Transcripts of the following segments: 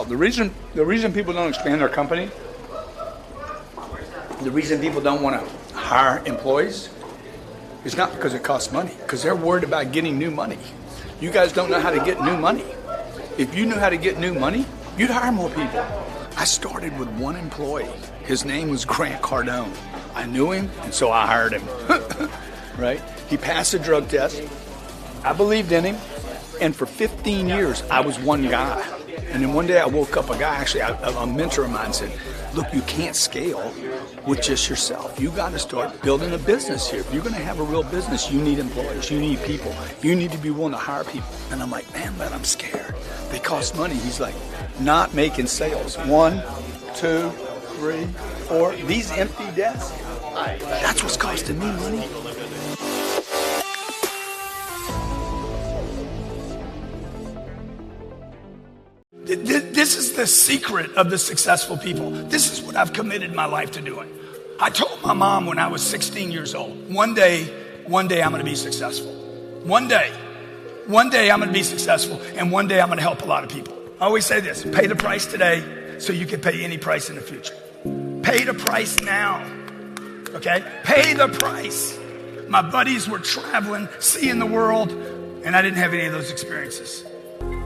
The reason people don't expand their company, the reason people don't want to hire employees is not because it costs money, because they're worried about getting new money. You guys don't know how to get new money. If you knew how to get new money, you'd hire more people. I started with one employee. His name was Cardone. I knew him, and so I hired him. Right? He passed the drug test. I believed in him, and for 15 years, I was one guy. And then one day I woke up, a mentor of mine said, look, you can't scale with just yourself. You got to start building a business here. If you're going to have a real business, you need employees, you need people. You need to be willing to hire people. And I'm like, man, but I'm scared. They cost money. He's like, not making sales. 1, 2, 3, 4. These empty desks, that's what's costing me money. This is the secret of the successful people. This is what I've committed my life to doing. I told my mom when I was 16 years old, one day I'm going to be successful. One day I'm going to be successful, and one day I'm going to help a lot of people. I always say this, pay the price today so you can pay any price in the future. Pay the price now, okay? Pay the price. My buddies were traveling, seeing the world, and I didn't have any of those experiences.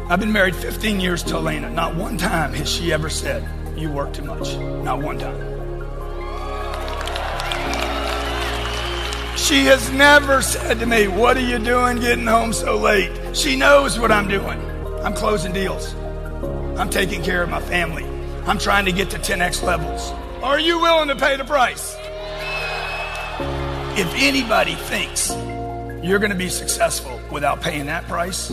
I've been married 15 years to Elena. Not one time has she ever said, you work too much. Not one time. She has never said to me, what are you doing getting home so late? She knows what I'm doing. I'm closing deals. I'm taking care of my family. I'm trying to get to 10x levels. Are you willing to pay the price? If anybody thinks you're going to be successful without paying that price,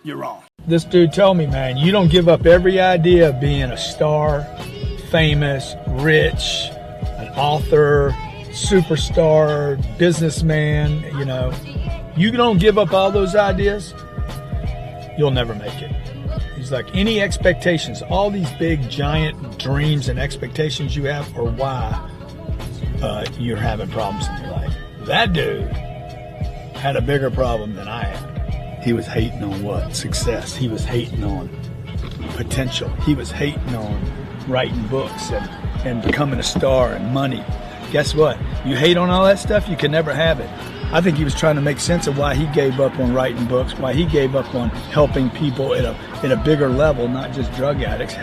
you're wrong. This dude told me, man, you don't give up every idea of being a star, famous, rich, an author, superstar, businessman, you know. You don't give up all those ideas, you'll never make it. He's like, any expectations, all these big, giant dreams and expectations you have are why you're having problems in your life. That dude had a bigger problem than I had. He was hating on what? Success. He was hating on potential. He was hating on writing books and becoming a star and money. Guess what? You hate on all that stuff, you can never have it. I think he was trying to make sense of why he gave up on writing books, why he gave up on helping people at a bigger level, not just drug addicts.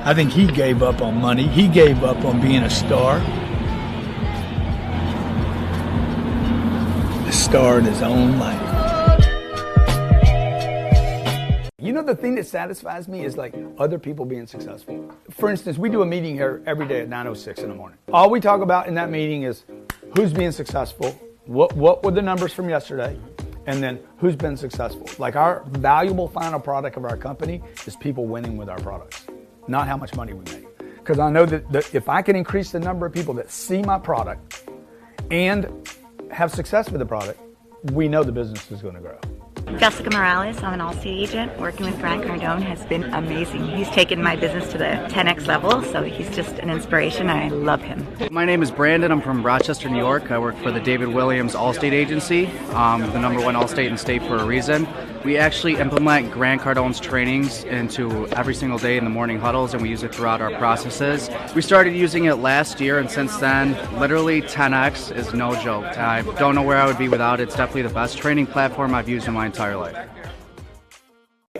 I think he gave up on money. He gave up on being a star. A star in his own life. You know, the thing that satisfies me is like other people being successful. For instance, we do a meeting here every day at 9:06 in the morning. All we talk about in that meeting is who's being successful, what were the numbers from yesterday, and then who's been successful. Like our valuable final product of our company is people winning with our products, not how much money we make. Because I know that if I can increase the number of people that see my product and have success with the product, we know the business is going to grow. Jessica Morales, I'm an Allstate agent. Working with Cardone has been amazing. He's taken my business to the 10x level, so he's just an inspiration. I love him. My name is Brandon. I'm from Rochester, New York. I work for the David Williams Allstate Agency, the #1 Allstate in state for a reason. We actually implement Grant Cardone's trainings into every single day in the morning huddles, and we use it throughout our processes. We started using it last year, and since then, literally 10x is no joke. I don't know where I would be without it. It's definitely the best training platform I've used in my entire life.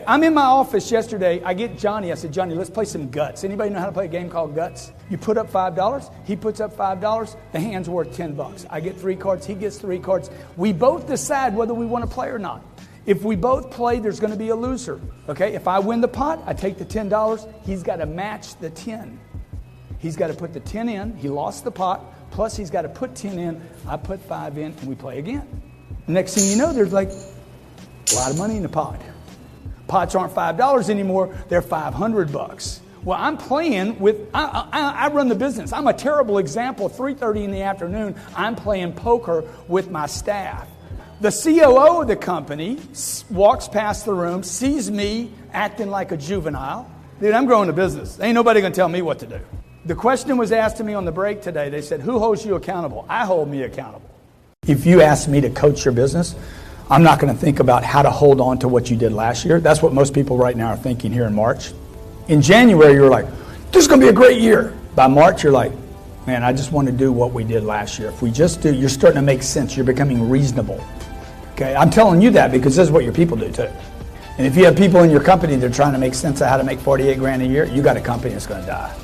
I'm in my office yesterday. I get Johnny. I said, Johnny, let's play some Guts. Anybody know how to play a game called Guts? You put up $5. He puts up $5. The hand's worth $10. I get 3 cards. He gets 3 cards. We both decide whether we want to play or not. If we both play, there's going to be a loser. Okay? If I win the pot, I take the $10. He's got to match the 10. He's got to put the 10 in. He lost the pot. Plus, he's got to put 10 in. I put 5 in, and we play again. Next thing you know, there's like a lot of money in the pot. Pots aren't $5 anymore, they're $500. Well, I'm playing with, I run the business. I'm a terrible example. 3:30 in the afternoon, I'm playing poker with my staff. The COO of the company walks past the room, sees me acting like a juvenile. Dude, I'm growing a business. Ain't nobody gonna tell me what to do. The question was asked to me on the break today. They said, who holds you accountable? I hold me accountable. If you ask me to coach your business, I'm not going to think about how to hold on to what you did last year. That's what most people right now are thinking here in March. In January, you're like, this is going to be a great year. By March, you're like, man, I just want to do what we did last year. If we just do, you're starting to make sense. You're becoming reasonable. Okay, I'm telling you that because this is what your people do too. And if you have people in your company that are trying to make sense of how to make 48 grand a year, you got a company that's going to die.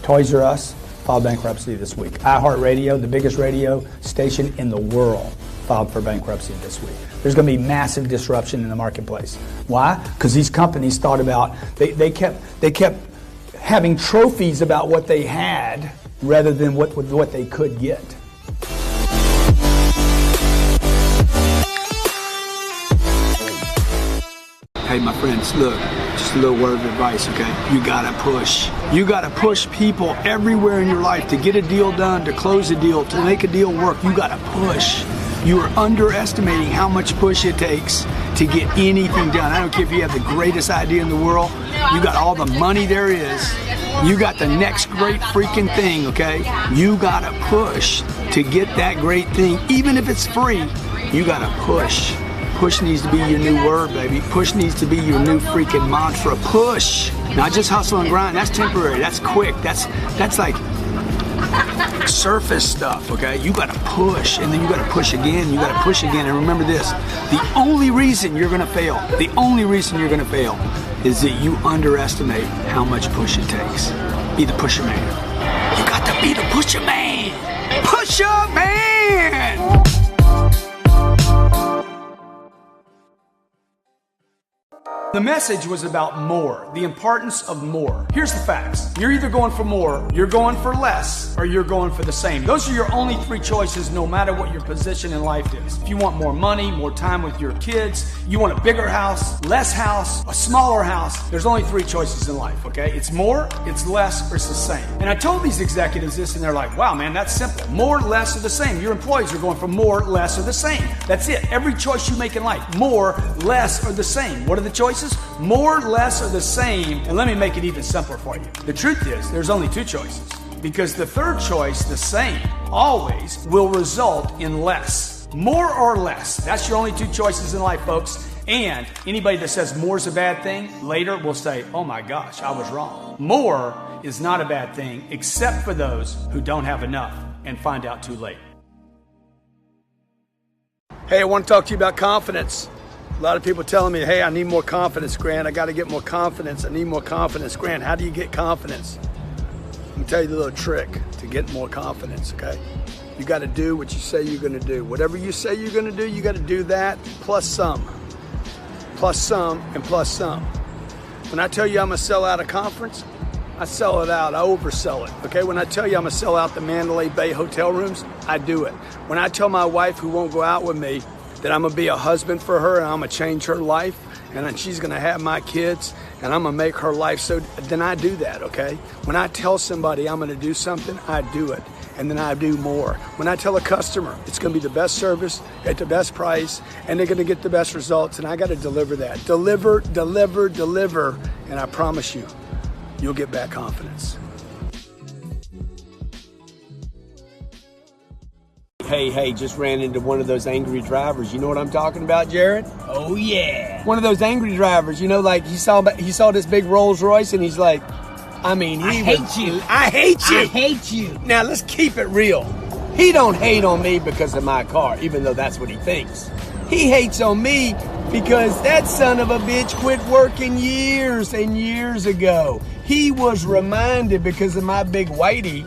Toys R Us filed bankruptcy this week. iHeartRadio, the biggest radio station in the world, filed for bankruptcy this week. There's going to be massive disruption in the marketplace. Why? Because these companies thought about, they kept having trophies about what they had rather than what they could get. Hey, my friends, look, just a little word of advice, okay? You gotta push. You gotta push people everywhere in your life to get a deal done, to close a deal, to make a deal work. You gotta push. You are underestimating how much push it takes to get anything done. I don't care if you have the greatest idea in the world, you got all the money there is, you got the next great freaking thing, okay? You gotta push to get that great thing, even if it's free, you gotta push. Push needs to be your new word, baby. Push needs to be your new freaking mantra. Push. Not just hustle and grind. That's temporary. That's quick. That's like surface stuff, okay? You gotta push, and then you gotta push again, you gotta push again. And remember this, the only reason you're gonna fail, the only reason you're gonna fail is that you underestimate how much push it takes. Be the pusher man. You got to be the pusher man. Pusher man! The message was about more, the importance of more. Here's the facts. You're either going for more, you're going for less, or you're going for the same. Those are your only three choices no matter what your position in life is. If you want more money, more time with your kids, you want a bigger house, less house, a smaller house, there's only three choices in life, okay? It's more, it's less, or it's the same. And I told these executives this and they're like, wow, man, that's simple. More, less, or the same. Your employees are going for more, less, or the same. That's it. Every choice you make in life, more, less, or the same. What are the choices? More, less, or the same. And let me make it even simpler for you. The truth is, there's only two choices. Because the third choice, the same, always will result in less. More or less. That's your only two choices in life, folks. And anybody that says more is a bad thing, later will say, oh my gosh, I was wrong. More is not a bad thing, except for those who don't have enough and find out too late. Hey, I want to talk to you about confidence. A lot of people telling me, hey, I need more confidence, Grant. I got to get more confidence. I need more confidence. Grant, how do you get confidence? Let me tell you the little trick to get more confidence, okay? You got to do what you say you're going to do. Whatever you say you're going to do, you got to do that plus some. Plus some and plus some. When I tell you I'm going to sell out a conference, I sell it out. I oversell it, okay? When I tell you I'm going to sell out the Mandalay Bay hotel rooms, I do it. When I tell my wife who won't go out with me that I'm going to be a husband for her and I'm going to change her life and then she's going to have my kids and I'm going to make her life so, then I do that, okay? When I tell somebody I'm going to do something, I do it. And then I do more. When I tell a customer it's going to be the best service at the best price and they're going to get the best results, and I got to deliver that. Deliver, deliver, deliver, and I promise you, you'll get back confidence. Hey, just ran into one of those angry drivers. You know what I'm talking about, Jared? Oh, yeah. One of those angry drivers, you know, like he saw this big Rolls Royce and he's like, I hate you. I hate you. Now, let's keep it real. He don't hate on me because of my car, even though that's what he thinks. He hates on me because that son of a bitch quit working years and years ago. He was reminded because of my big whitey.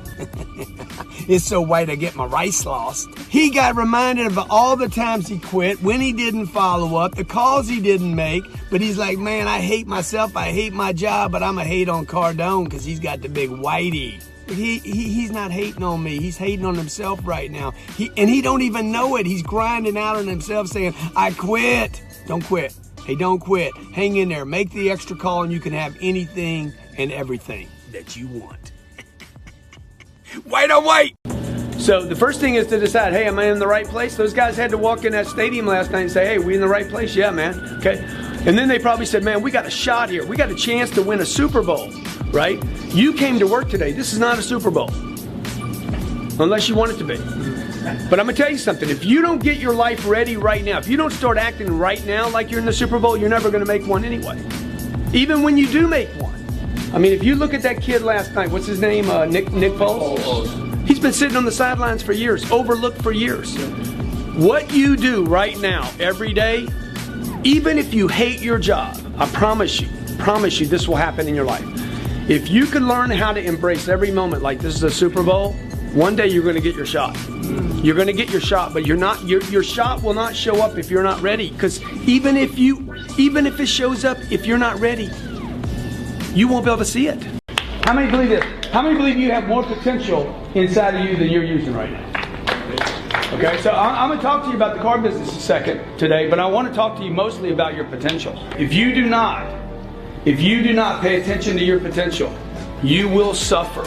It's so white I get my rice lost. He got reminded of all the times he quit, when he didn't follow up, the calls he didn't make. But he's like, man, I hate myself, I hate my job, but I'm a hate on Cardone because he's got the big whitey. He's not hating on me. He's hating on himself right now. He don't even know it. He's grinding out on himself saying, I quit. Don't quit. Hey, don't quit. Hang in there. Make the extra call and you can have anything and everything that you want. White on white. So the first thing is to decide, hey, am I in the right place? Those guys had to walk in that stadium last night and say, hey, we in the right place? Yeah, man. Okay. And then they probably said, man, we got a shot here. We got a chance to win a Super Bowl, right? You came to work today. This is not a Super Bowl. Unless you want it to be. But I'm going to tell you something. If you don't get your life ready right now, if you don't start acting right now like you're in the Super Bowl, you're never going to make one anyway. Even when you do make one, I mean, if you look at that kid last night, what's his name? Nick Foles? He's been sitting on the sidelines for years, overlooked for years. What you do right now, every day, even if you hate your job, I promise you this will happen in your life. If you can learn how to embrace every moment like this is a Super Bowl, one day you're going to get your shot. You're going to get your shot, but your shot will not show up if you're not ready. Because even if it shows up, if you're not ready, you won't be able to see it. How many believe this? How many believe you have more potential inside of you than you're using right now? Okay, so I'm going to talk to you about the car business a second today, but I want to talk to you mostly about your potential. If you do not pay attention to your potential, you will suffer.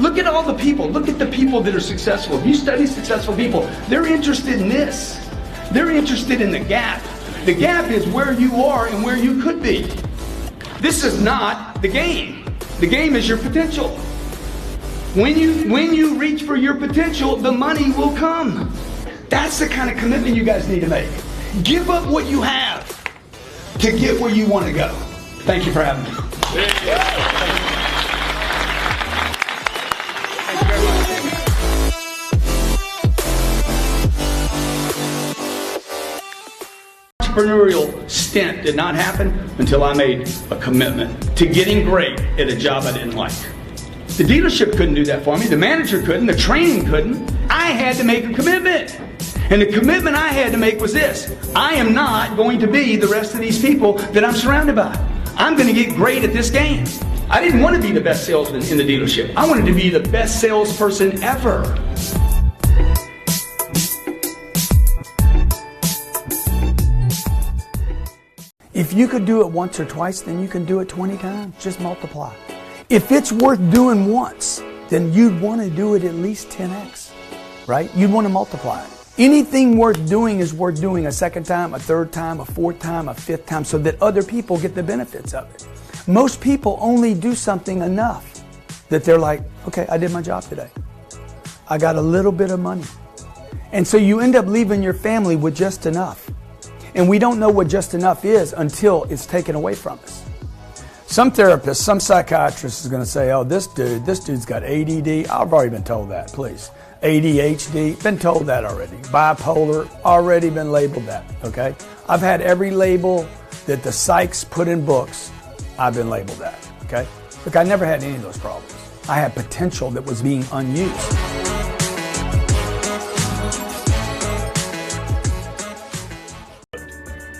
Look at all the people. Look at the people that are successful. If you study successful people, they're interested in this. They're interested in the gap. The gap is where you are and where you could be. This is not the game. The game is your potential. When you reach for your potential, the money will come. That's the kind of commitment you guys need to make. Give up what you have to get where you want to go. Thank you for having me. Thank you very much. Entrepreneurial stint did not happen until I made a commitment to getting great at a job I didn't like. The dealership couldn't do that for me. The manager couldn't. The training couldn't. I had to make a commitment. And the commitment I had to make was this. I am not going to be the rest of these people that I'm surrounded by. I'm going to get great at this game. I didn't want to be the best salesman in the dealership. I wanted to be the best salesperson ever. If you could do it once or twice, then you can do it 20 times. Just multiply. If it's worth doing once, then you'd want to do it at least 10x, right? You'd want to multiply it. Anything worth doing is worth doing a second time, a third time, a fourth time, a fifth time, so that other people get the benefits of it. Most people only do something enough that they're like, okay, I did my job today. I got a little bit of money. And so you end up leaving your family with just enough. And we don't know what just enough is until it's taken away from us. Some therapist, some psychiatrist is going to say, oh, this dude's got ADD. I've already been told that, please. ADHD, been told that already. Bipolar, already been labeled that, okay? I've had every label that the psychs put in books, I've been labeled that, okay? Look, I never had any of those problems. I had potential that was being unused.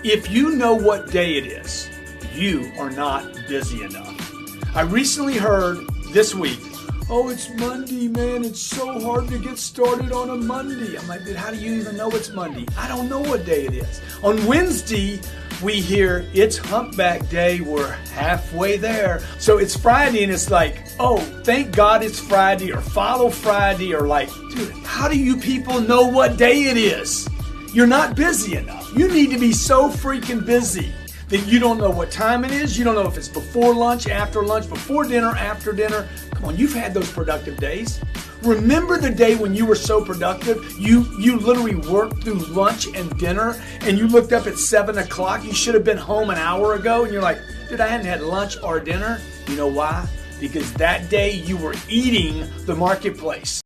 If you know what day it is, you are not busy enough. I recently heard this week, oh, it's Monday, man. It's so hard to get started on a Monday. I'm like, dude, how do you even know it's Monday? I don't know what day it is. On Wednesday, we hear it's humpback day. We're halfway there. So it's Friday and it's like, oh, thank God it's Friday, or follow Friday, or like, dude, how do you people know what day it is? You're not busy enough. You need to be so freaking busy that you don't know what time it is. You don't know if it's before lunch, before dinner, after dinner. Come on, you've had those productive days. Remember the day when you were so productive, you literally worked through lunch and dinner, and you looked up at 7 o'clock. You should have been home an hour ago, and you're like, dude, I hadn't had lunch or dinner. You know why? Because that day you were eating the marketplace.